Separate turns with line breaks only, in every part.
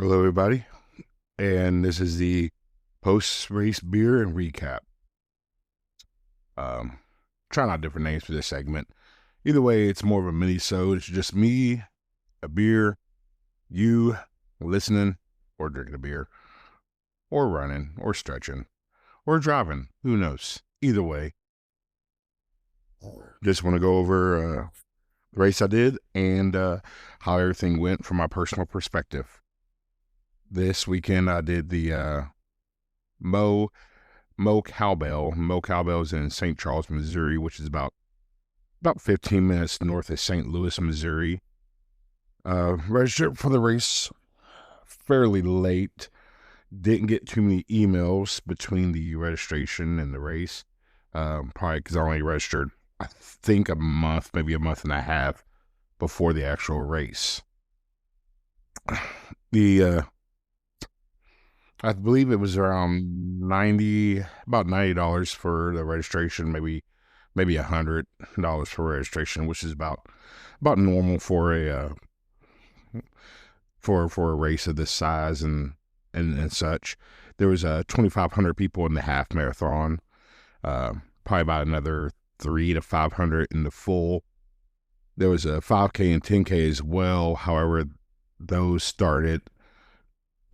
Hello, everybody, and this is the post-race beer and recap. Um, Trying out different names for this segment. Either way, it's more of a mini-sode. It's just me, a beer, you listening, or drinking a beer, or running, or stretching, or driving. Who knows? Either way, just want to go over the race I did and how everything went from my personal perspective. This weekend, I did the Mo Mo Cowbell. Mo Cowbell is in St. Charles, Missouri, which is about 15 minutes north of St. Louis, Missouri. Registered for the race fairly late. Didn't get too many emails between the registration and the race. Probably because I only registered, I think, a month, maybe a month and a half before the actual race. The I believe it was around about $90 for the registration, maybe $100 for registration, which is about normal for a for a race of this size and such. There was 2,500 people in the half marathon, probably about another 300 to 500 in the full. There was a 5K and 10K as well. However, those started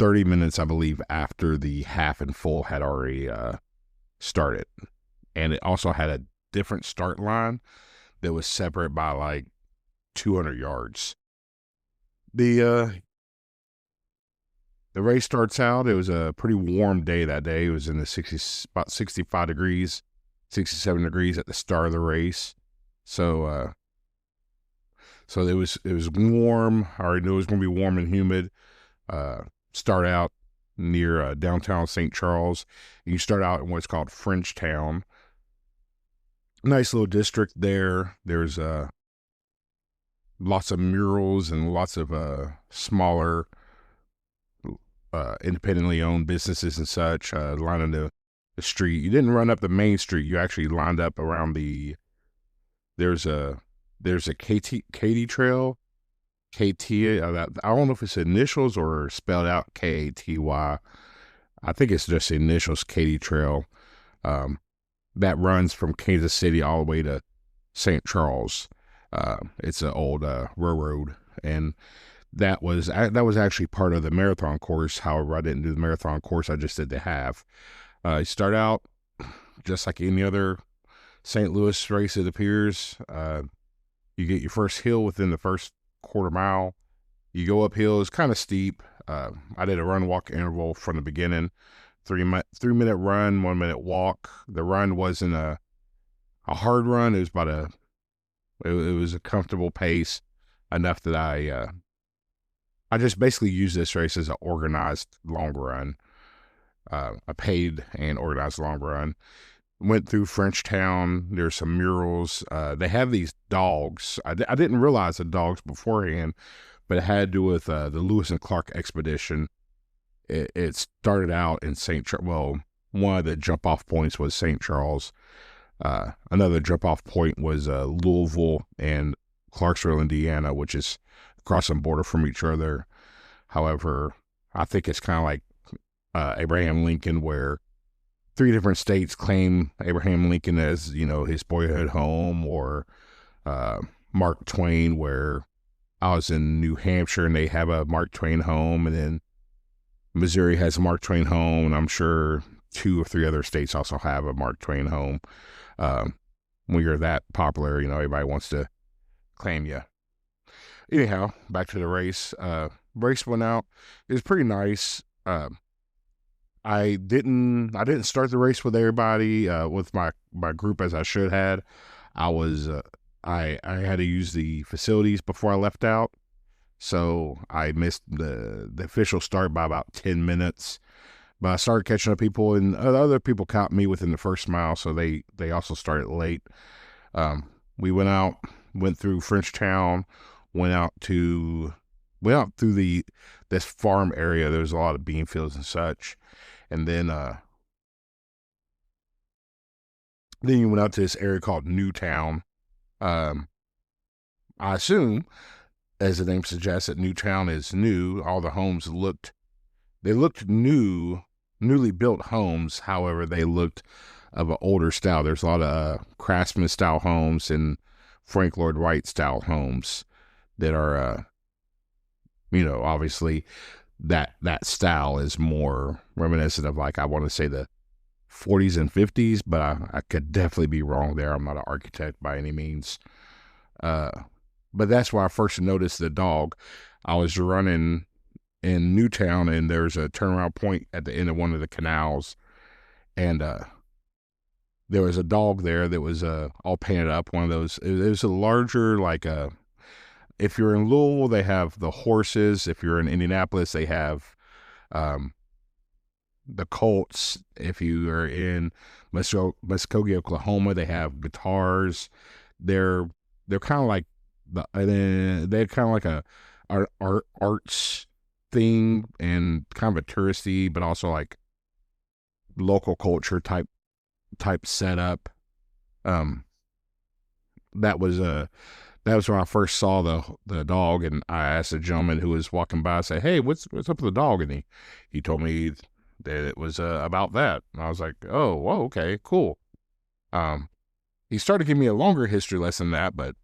30 minutes, I believe, after the half and full had already started. And it also had a different start line that was separate by like 200 yards. The race starts out. It was a pretty warm day that day. It was in the about 65 degrees, 67 degrees at the start of the race. So it was warm. I already knew it was going to be warm and humid. Start out near downtown St. Charles. You start out in what's called Frenchtown. Nice little district there. There's lots of murals and lots of smaller independently owned businesses and such lining the street. You didn't run up the main street. You actually lined up around there's a Katy Trail. KT, I don't know if it's initials or spelled out Katy. I think it's just the initials, Katy Trail. That runs from Kansas City all the way to St. Charles. It's an old railroad, and that was actually part of the marathon course. However, I didn't do the marathon course. I just did the half. You start out just like any other St. Louis race, it appears. You get your first hill within the first quarter mile. You go uphill. It's kind of steep. I did a run walk interval from the beginning. 3 minute run, 1 minute walk. The run wasn't a hard run. It was it was a comfortable pace, enough that I just basically used this race as an organized long run, a paid and organized long run. Went through Frenchtown. There's some murals. They have these dogs. I didn't realize the dogs beforehand, but it had to do with the Lewis and Clark expedition. It started out in St. Charles. Well, one of the jump off points was St. Charles. Another jump off point was Louisville and Clarksville, Indiana, which is across the border from each other. However, I think it's kind of like Abraham Lincoln, where three different states claim Abraham Lincoln as, his boyhood home, or Mark Twain, where I was in New Hampshire and they have a Mark Twain home, and then Missouri has a Mark Twain home, and I'm sure 2 or 3 other states also have a Mark Twain home. When you're that popular, everybody wants to claim you. Anyhow, back to the race. Race went out. It was pretty nice. I didn't start the race with everybody, with my group, as I should had. I was I had to use the facilities before I left out, so I missed the official start by about 10 minutes. But I started catching up people, and other people caught me within the first mile, so they also started late. We went through Frenchtown, went out through this farm area. There's a lot of bean fields and such, and then you went out to this area called Newtown. I assume as the name suggests, that Newtown is new. All the homes looked new, newly built homes. However, they looked of an older style. There's a lot of craftsman style homes and Frank Lloyd Wright style homes that are, obviously that style is more reminiscent of, like, I want to say the 40s and 50s, but I could definitely be wrong there. I'm not an architect by any means. Uh, but that's where I first noticed the dog. I was running in Newtown, and there's a turnaround point at the end of one of the canals, and there was a dog there that was all painted up. One of those. It was a larger, like a. If you're in Louisville, they have the horses. If you're in Indianapolis, they have um, the Colts. If you are in Muskogee, Oklahoma, they have guitars. They're kind of like they're kind of like a arts thing, and kind of a touristy, but also like local culture type setup. Um, that was that was when I first saw the dog, and I asked a gentleman who was walking by, I said, "Hey, what's up with the dog?" And he told me that it was about that. And I was like, "Oh, whoa, okay, cool." Um, he started giving me a longer history lesson than that, but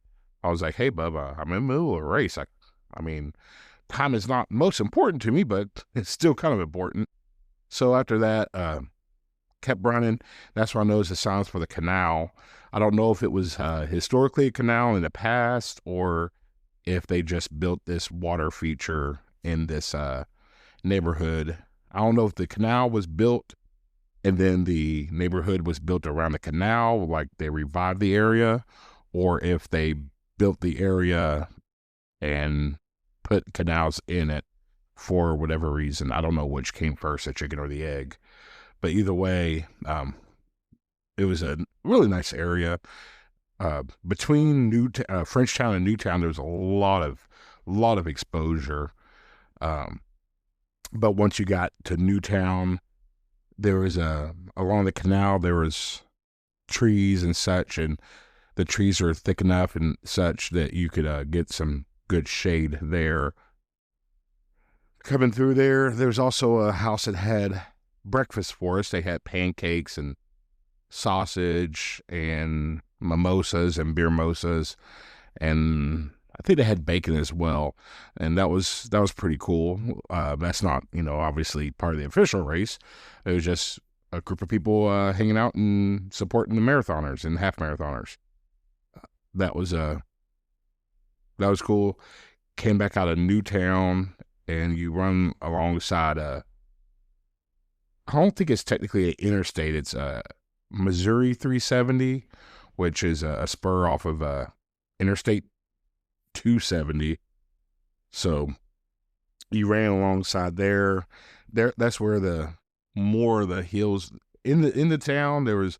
I was like, "Hey, Bubba, I'm in the middle of a race. I mean, time is not most important to me, but it's still kind of important." So after that, kept running. That's when I noticed the signs for the canal. I don't know if it was historically a canal in the past, or if they just built this water feature in this neighborhood. I don't know if the canal was built and then the neighborhood was built around the canal, like they revived the area, or if they built the area and put canals in it for whatever reason. I don't know which came first, the chicken or the egg. But either way, it was a really nice area. Between Frenchtown and Newtown, there was a lot of exposure. Um, but once you got to Newtown, there was along the canal there was trees and such, and the trees are thick enough and such that you could get some good shade there. Coming through there's also a house that had breakfast for us. They had pancakes and sausage and mimosas and beer mimosas, and I think they had bacon as well, and that was pretty cool. That's not, obviously part of the official race. It was just a group of people hanging out and supporting the marathoners and half marathoners. That was that was cool. Came back out of Newtown, and you run alongside I don't think it's technically an interstate. It's Missouri 370, which is a spur off of Interstate 270. So you ran alongside there. That's where the more of the hills in the town. There was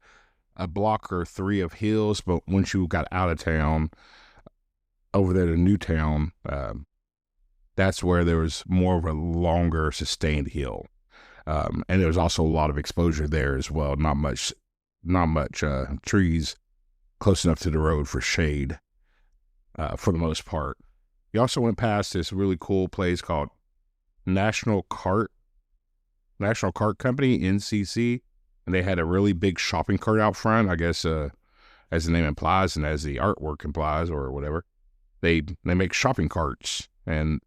a block or three of hills, but once you got out of town, over there to Newtown, that's where there was more of a longer sustained hill. And there was also a lot of exposure there as well. Not much trees close enough to the road for shade, for the most part. You also went past this really cool place called National Cart Company, NCC, and they had a really big shopping cart out front. I guess as the name implies and as the artwork implies, or whatever, they make shopping carts, and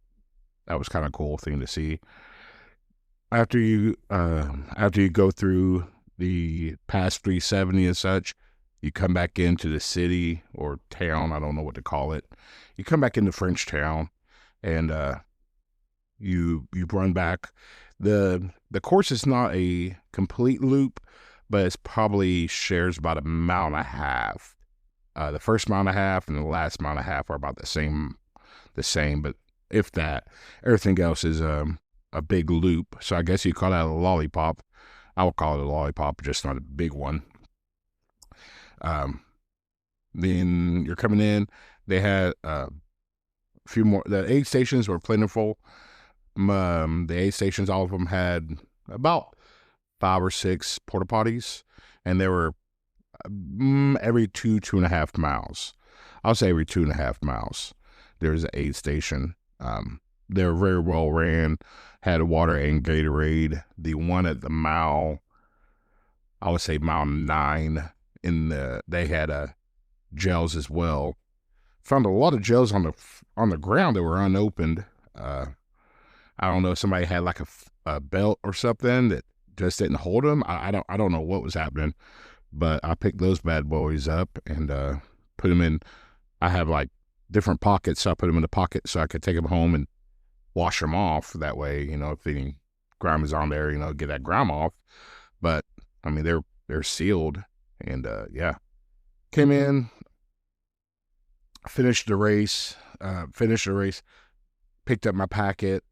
that was kind of a cool thing to see. After you go through the past 370 and such, you come back into the city or town. I don't know what to call it. You come back into Frenchtown, and you run back. The course is not a complete loop, but it's probably shares about a mile and a half. The first mile and a half and the last mile and a half are about the same, but if that, everything else is a big loop. So I guess you call that a lollipop. I would call it a lollipop, just not a big one. Then you're coming in. They had a few more. The aid stations were plentiful. The aid stations, all of them had about 5 or 6 porta potties, and they were every 2.5 miles. I'll say every 2.5 miles. there's an aid station. They were very well ran, had water and Gatorade. The one at the mile, I would say mile 9, they had gels as well. Found a lot of gels on the ground that were unopened. I don't know if somebody had like a belt or something that just didn't hold them. I don't know what was happening, but I picked those bad boys up and put them in. I have like different pockets, so I put them in the pocket so I could take them home and wash them off. That way, if any grime is on there, get that grime off. But I mean, they're sealed, and yeah, came in, finished the race, picked up my packet.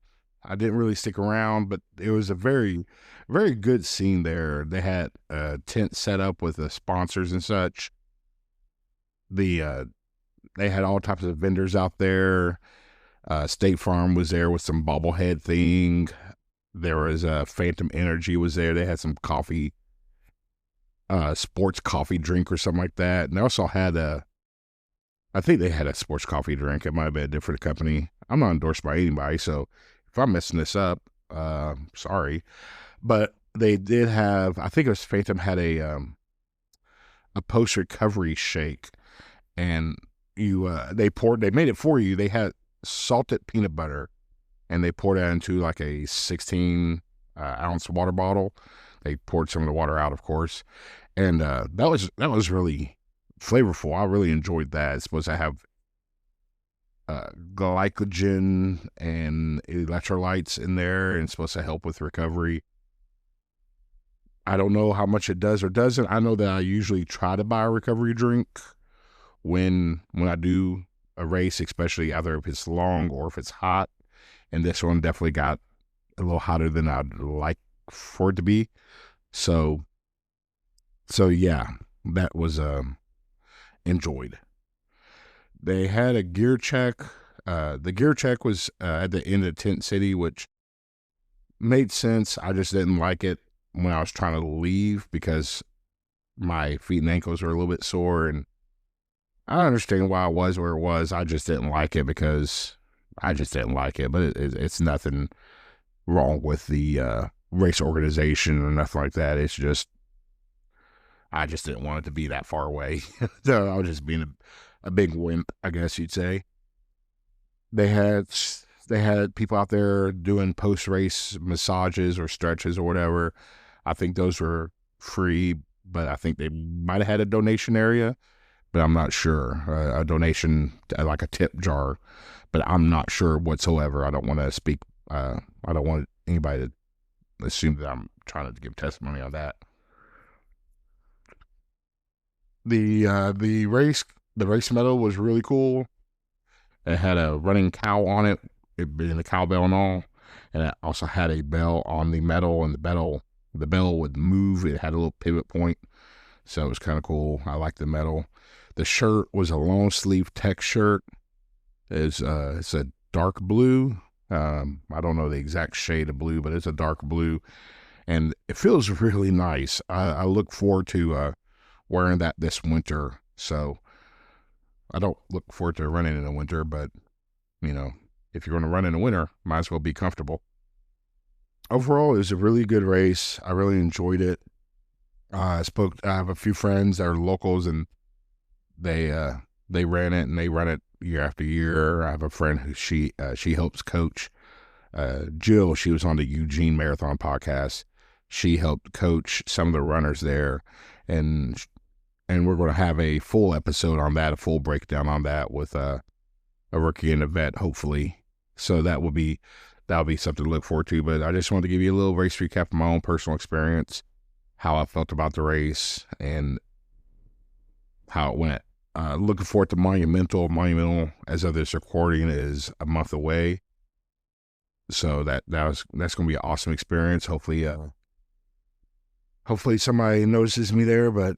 I didn't really stick around, but it was a very, very good scene there. They had a tent set up with the sponsors and such. They had all types of vendors out there. State Farm was there with some bobblehead thing. There was Phantom Energy was there. They had some coffee, sports coffee drink or something like that. And they also had I think they had a sports coffee drink. It might have been a different company. I'm not endorsed by anybody, so if I'm messing this up, sorry. But they did have, I think it was Phantom had a post recovery shake, and they made it for you. They had salted peanut butter, and they poured that into like a 16 ounce water bottle. They poured some of the water out, of course, and that was really flavorful. I really enjoyed that. It's supposed to have glycogen and electrolytes in there, and it's supposed to help with recovery. I don't know how much it does or doesn't. I know that I usually try to buy a recovery drink when I do a race, especially either if it's long or if it's hot. And this one definitely got a little hotter than I'd like for it to be. So yeah, that was enjoyed. They had a gear check. The gear check was at the end of Tent City, which made sense. I just didn't like it when I was trying to leave because my feet and ankles were a little bit sore, and I understand why I was where it was. I just didn't like it because I just didn't like it. But it's nothing wrong with the race organization or nothing like that. It's just I just didn't want it to be that far away. So I was just being a big wimp, I guess you'd say. They had people out there doing post race massages or stretches or whatever. I think those were free, but I think they might have had a donation area, but I'm not sure. A donation, like a tip jar, but I'm not sure whatsoever. I don't want to speak. I don't want anybody to assume that I'm trying to give testimony on that. The race medal was really cool. It had a running cow on it, being the cowbell and all, and it also had a bell on the medal, and the bell would move. It had a little pivot point, so it was kind of cool. I liked the medal. The shirt was a long sleeve tech shirt. It's a dark blue. I don't know the exact shade of blue, but it's a dark blue, and it feels really nice. I look forward to wearing that this winter. So I don't look forward to running in the winter, but if you're going to run in the winter, might as well be comfortable. Overall, it was a really good race. I really enjoyed it. I have a few friends that are locals, and they ran it, and they run it year after year. I have a friend who she helps coach. Jill, she was on the Eugene Marathon podcast. She helped coach some of the runners there, and we're going to have a full episode on that, a full breakdown on that with a rookie and a vet, hopefully. So that'll be something to look forward to. But I just wanted to give you a little race recap of my own personal experience, how I felt about the race, and how it went. Looking forward to Monumental. Monumental, as of this recording, is a month away. So that's going to be an awesome experience. Hopefully somebody notices me there, but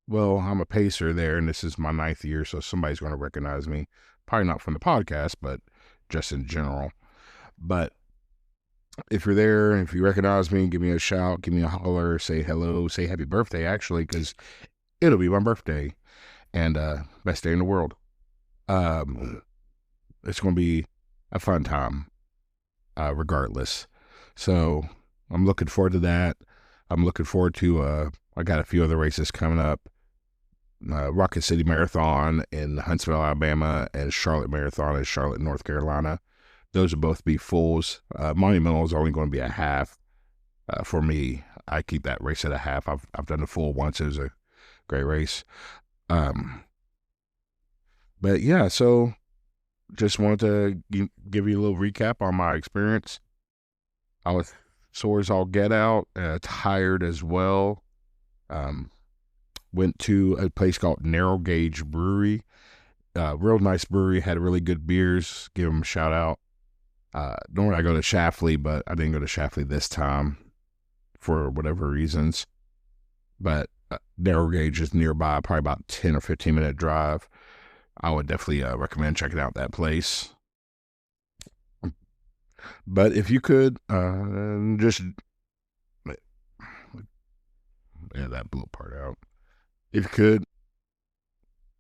well, I'm a pacer there, and this is my 9th year, so somebody's going to recognize me. Probably not from the podcast, but just in general. But if you're there, and if you recognize me, give me a shout, give me a holler, say hello, say happy birthday, actually, because it'll be my birthday, and best day in the world. it's going to be a fun time, regardless. So I'm looking forward to that. I'm looking forward to, I got a few other races coming up. Rocket City Marathon in Huntsville, Alabama, and Charlotte Marathon in Charlotte, North Carolina. Those will both be fulls. Monumental is only going to be a half. For me, I keep that race at a half. I've done the full once. It was a great race. But yeah, so just wanted to give you a little recap on my experience. I was sore as all get out, tired as well. Went to a place called Narrow Gauge Brewery. Real nice brewery, had really good beers. Give them a shout out. Normally I go to Shafley, but I didn't go to Shafley this time for whatever reasons. But Narrow Gauge is nearby, probably about 10 or 15 minute drive. I would definitely recommend checking out that place. But if you could just, yeah, that blew part out. If you could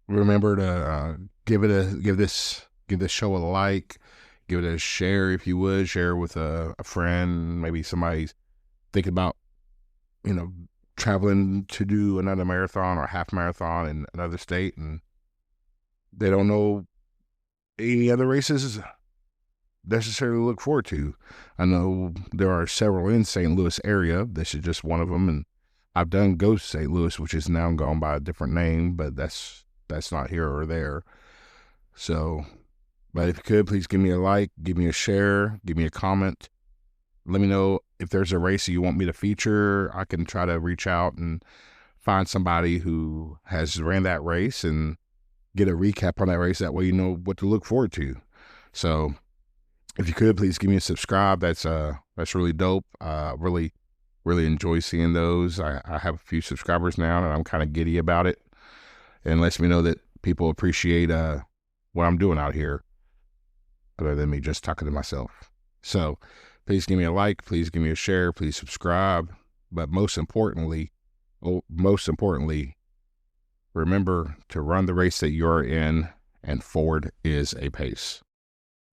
remember to give this show a like, give it a share if you would, share with a friend, maybe somebody thinking about, traveling to do another marathon or half marathon in another state, and they don't know any other races necessarily look forward to. I know there are several in St. Louis area. This is just one of them, and I've done Ghost St. Louis, which is now gone by a different name, but that's not here or there. So, but if you could, please give me a like, give me a share, give me a comment. Let me know if there's a race you want me to feature. I can try to reach out and find somebody who has ran that race and get a recap on that race. That way you know what to look forward to. So if you could, please give me a subscribe. That's really dope. Really enjoy seeing those. I have a few subscribers now, and I'm kind of giddy about it. And lets me know that people appreciate what I'm doing out here, other than me just talking to myself. So please give me a like. Please give me a share. Please subscribe. But most importantly, remember to run the race that you're in, and forward is a pace.